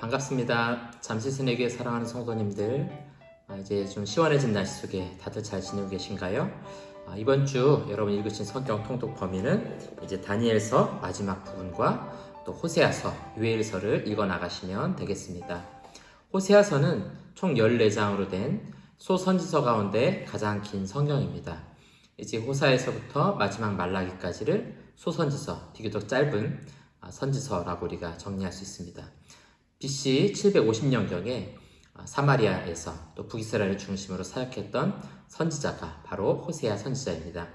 반갑습니다. 잠시스낵교회 사랑하는 성도님들, 이제 좀 시원해진 날씨 속에 다들 잘 지내고 계신가요? 이번 주 여러분 읽으신 성경 통독 범위는 이제 다니엘서 마지막 부분과 또 호세아서, 요엘서를 읽어 나가시면 되겠습니다. 호세아서는 총 14장으로 된 소선지서 가운데 가장 긴 성경입니다. 이제 호사에서부터 마지막 말라기까지를 소선지서, 비교적 짧은 선지서라고 우리가 정리할 수 있습니다. BC 750년경에 사마리아에서 또 북이스라엘을 중심으로 사역했던 선지자가 바로 호세아 선지자입니다.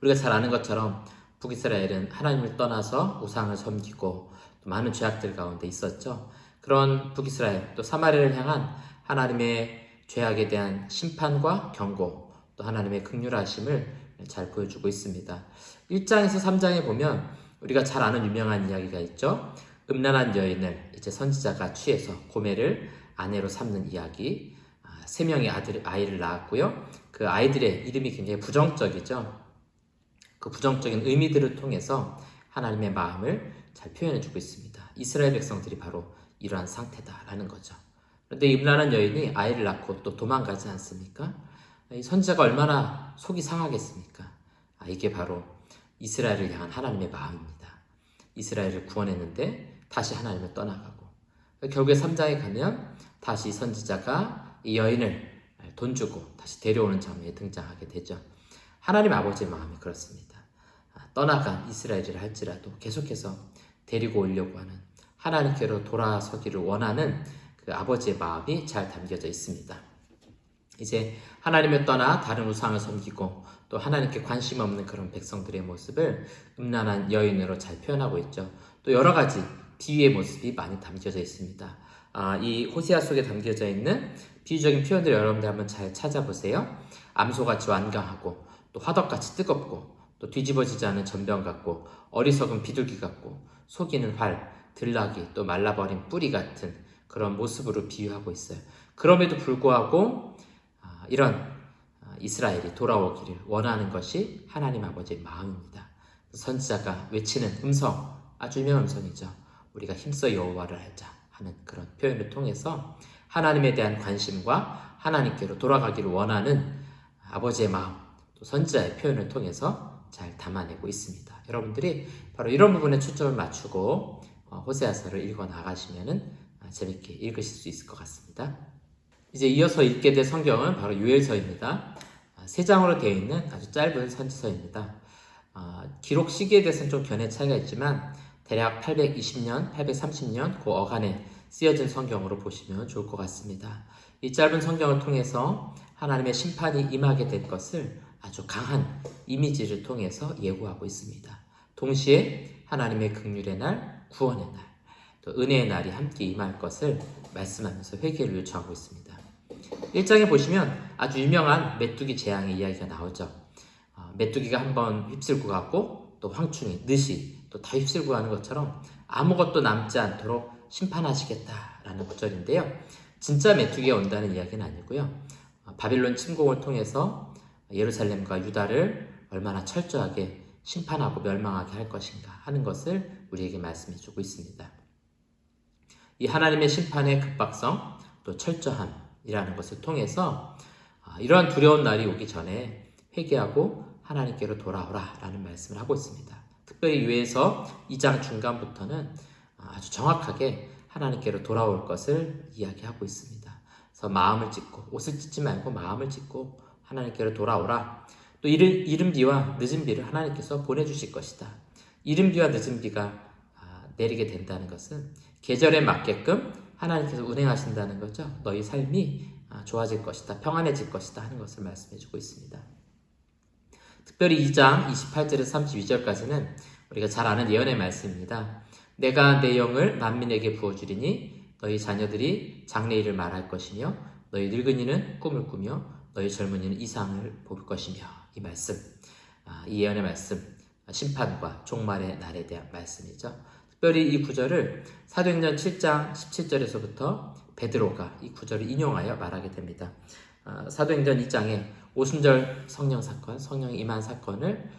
우리가 잘 아는 것처럼 북이스라엘은 하나님을 떠나서 우상을 섬기고 또 많은 죄악들 가운데 있었죠. 그런 북이스라엘 또 사마리아를 향한 하나님의 죄악에 대한 심판과 경고 또 하나님의 긍휼하심을 잘 보여주고 있습니다. 1장에서 3장에 보면 우리가 잘 아는 유명한 이야기가 있죠. 음란한 여인을 이제 선지자가 취해서 고멜을 아내로 삼는 이야기. 3명의 아이를 낳았고요. 그 아이들의 이름이 굉장히 부정적이죠. 그 부정적인 의미들을 통해서 하나님의 마음을 잘 표현해주고 있습니다. 이스라엘 백성들이 바로 이러한 상태다라는 거죠. 그런데 음란한 여인이 아이를 낳고 또 도망가지 않습니까? 이 선지자가 얼마나 속이 상하겠습니까? 이게 바로 이스라엘을 향한 하나님의 마음입니다. 이스라엘을 구원했는데 다시 하나님을 떠나가고 결국에 3장에 가면 다시 선지자가 이 여인을 돈 주고 다시 데려오는 장면에 등장하게 되죠. 하나님 아버지의 마음이 그렇습니다. 떠나간 이스라엘이라 할지라도 계속해서 데리고 오려고 하는 하나님께로 돌아서기를 원하는 그 아버지의 마음이 잘 담겨져 있습니다. 이제 하나님을 떠나 다른 우상을 섬기고 또 하나님께 관심 없는 그런 백성들의 모습을 음란한 여인으로 잘 표현하고 있죠. 또 여러 가지 비유의 모습이 많이 담겨져 있습니다. 이 호세아 속에 담겨져 있는 비유적인 표현들 여러분들 한번 잘 찾아보세요. 암소같이 완강하고 또 화덕같이 뜨겁고 또 뒤집어지지 않은 전병 같고 어리석은 비둘기 같고 속이는 활, 들나귀 또 말라버린 뿌리 같은 그런 모습으로 비유하고 있어요. 그럼에도 불구하고 이런 이스라엘이 돌아오기를 원하는 것이 하나님 아버지의 마음입니다. 선지자가 외치는 음성, 아주 유명한 음성이죠. 우리가 힘써 여호와를 알자 하는 그런 표현을 통해서 하나님에 대한 관심과 하나님께로 돌아가기를 원하는 아버지의 마음, 또 선지자의 표현을 통해서 잘 담아내고 있습니다. 여러분들이 바로 이런 부분에 초점을 맞추고 호세아서를 읽어 나가시면 재밌게 읽으실 수 있을 것 같습니다. 이제 이어서 읽게 될 성경은 바로 요엘서입니다. 3장으로 되어 있는 아주 짧은 선지서입니다. 기록 시기에 대해서는 좀 견해 차이가 있지만 대략 820년, 830년 그 어간에 쓰여진 성경으로 보시면 좋을 것 같습니다. 이 짧은 성경을 통해서 하나님의 심판이 임하게 될 것을 아주 강한 이미지를 통해서 예고하고 있습니다. 동시에 하나님의 긍휼의 날, 구원의 날, 또 은혜의 날이 함께 임할 것을 말씀하면서 회개를 요청하고 있습니다. 1장에 보시면 아주 유명한 메뚜기 재앙의 이야기가 나오죠. 메뚜기가 한번 휩쓸고 가고 또 황충이, 늦이 또 다 휩쓸고 가는 것처럼 아무것도 남지 않도록 심판하시겠다라는 구절인데요. 진짜 메뚜기가 온다는 이야기는 아니고요. 바빌론 침공을 통해서 예루살렘과 유다를 얼마나 철저하게 심판하고 멸망하게 할 것인가 하는 것을 우리에게 말씀해주고 있습니다. 이 하나님의 심판의 급박성 또 철저함이라는 것을 통해서 이러한 두려운 날이 오기 전에 회개하고 하나님께로 돌아오라 라는 말씀을 하고 있습니다. 특별히 요엘서 2장 중간부터는 아주 정확하게 하나님께로 돌아올 것을 이야기하고 있습니다. 그래서 마음을 찢고 옷을 찢지 말고 마음을 찢고 하나님께로 돌아오라. 또 이른 비와 늦은 비를 하나님께서 보내주실 것이다. 이른 비와 늦은 비가 내리게 된다는 것은 계절에 맞게끔 하나님께서 운행하신다는 거죠. 너희 삶이 좋아질 것이다. 평안해질 것이다 하는 것을 말씀해주고 있습니다. 특별히 2장 28절에서 32절까지는 우리가 잘 아는 예언의 말씀입니다. 내가 내 영을 만민에게 부어주리니 너희 자녀들이 장래일을 말할 것이며 너희 늙은이는 꿈을 꾸며 너희 젊은이는 이상을 볼 것이며 이 말씀, 이 예언의 말씀, 심판과 종말의 날에 대한 말씀이죠. 특별히 이 구절을 사도행전 7장 17절에서부터 베드로가 이 구절을 인용하여 말하게 됩니다. 사도행전 2장에 오순절 성령 사건, 성령 임한 사건을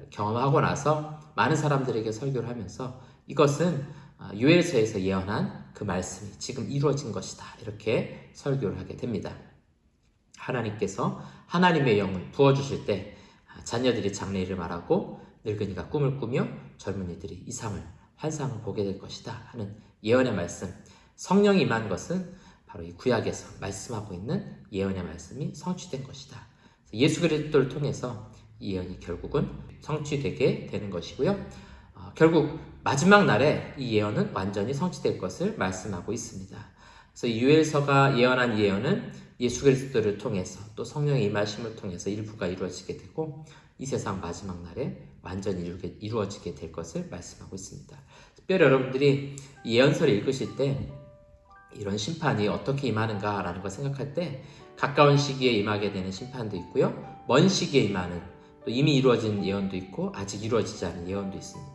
경험하고 나서 많은 사람들에게 설교를 하면서 이것은 요엘서에서 예언한 그 말씀이 지금 이루어진 것이다. 이렇게 설교를 하게 됩니다. 하나님께서 하나님의 영을 부어주실 때 자녀들이 장래일을 말하고 늙은이가 꿈을 꾸며 젊은이들이 이상을 환상을 보게 될 것이다 하는 예언의 말씀, 성령이 임한 것은 바로 이 구약에서 말씀하고 있는 예언의 말씀이 성취된 것이다. 예수 그리스도를 통해서 이 예언이 결국은 성취되게 되는 것이고요. 결국 마지막 날에 이 예언은 완전히 성취될 것을 말씀하고 있습니다. 그래서 이 요엘서가 예언한 예언은 예수 그리스도를 통해서 또 성령의 임하심을 통해서 일부가 이루어지게 되고 이 세상 마지막 날에 완전히 이루어지게 될 것을 말씀하고 있습니다. 특별히 여러분들이 이 예언서를 읽으실 때 이런 심판이 어떻게 임하는가라는 걸 생각할 때 가까운 시기에 임하게 되는 심판도 있고요. 먼 시기에 임하는 또 이미 이루어진 예언도 있고 아직 이루어지지 않은 예언도 있습니다.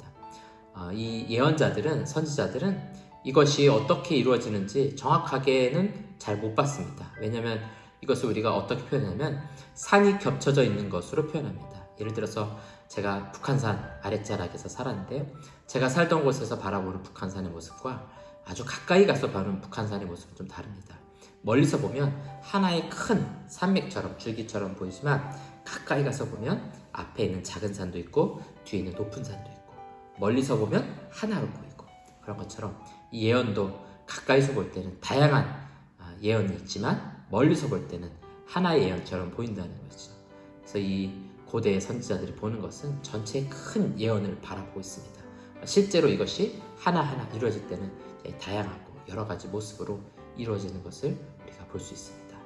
이 예언자들은 선지자들은 이것이 어떻게 이루어지는지 정확하게는 잘 못 봤습니다. 왜냐하면 이것을 우리가 어떻게 표현하냐면 산이 겹쳐져 있는 것으로 표현합니다. 예를 들어서 제가 북한산 아랫자락에서 살았는데요. 제가 살던 곳에서 바라보는 북한산의 모습과 아주 가까이 가서 보는 북한산의 모습은 좀 다릅니다. 멀리서 보면 하나의 큰 산맥처럼 줄기처럼 보이지만 가까이 가서 보면 앞에 있는 작은 산도 있고 뒤에 있는 높은 산도 있고 멀리서 보면 하나로 보이고 그런 것처럼 이 예언도 가까이서 볼 때는 다양한 예언이 있지만 멀리서 볼 때는 하나의 예언처럼 보인다는 거죠. 그래서 이 고대의 선지자들이 보는 것은 전체의 큰 예언을 바라보고 있습니다. 실제로 이것이 하나하나 이루어질 때는 다양하고 여러 가지 모습으로 이루어지는 것을 우리가 볼 수 있습니다.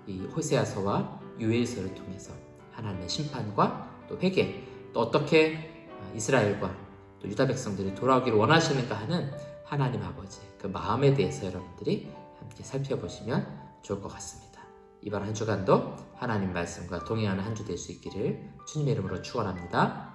이 호세아서와 요엘서를 통해서 하나님의 심판과 또 회개, 또 어떻게 이스라엘과 또 유다 백성들이 돌아오기를 원하시는가 하는 하나님 아버지 그 마음에 대해서 여러분들이 함께 살펴보시면 좋을 것 같습니다. 이번 한 주간도 하나님 말씀과 동행하는 한 주 될 수 있기를 주님의 이름으로 축원합니다.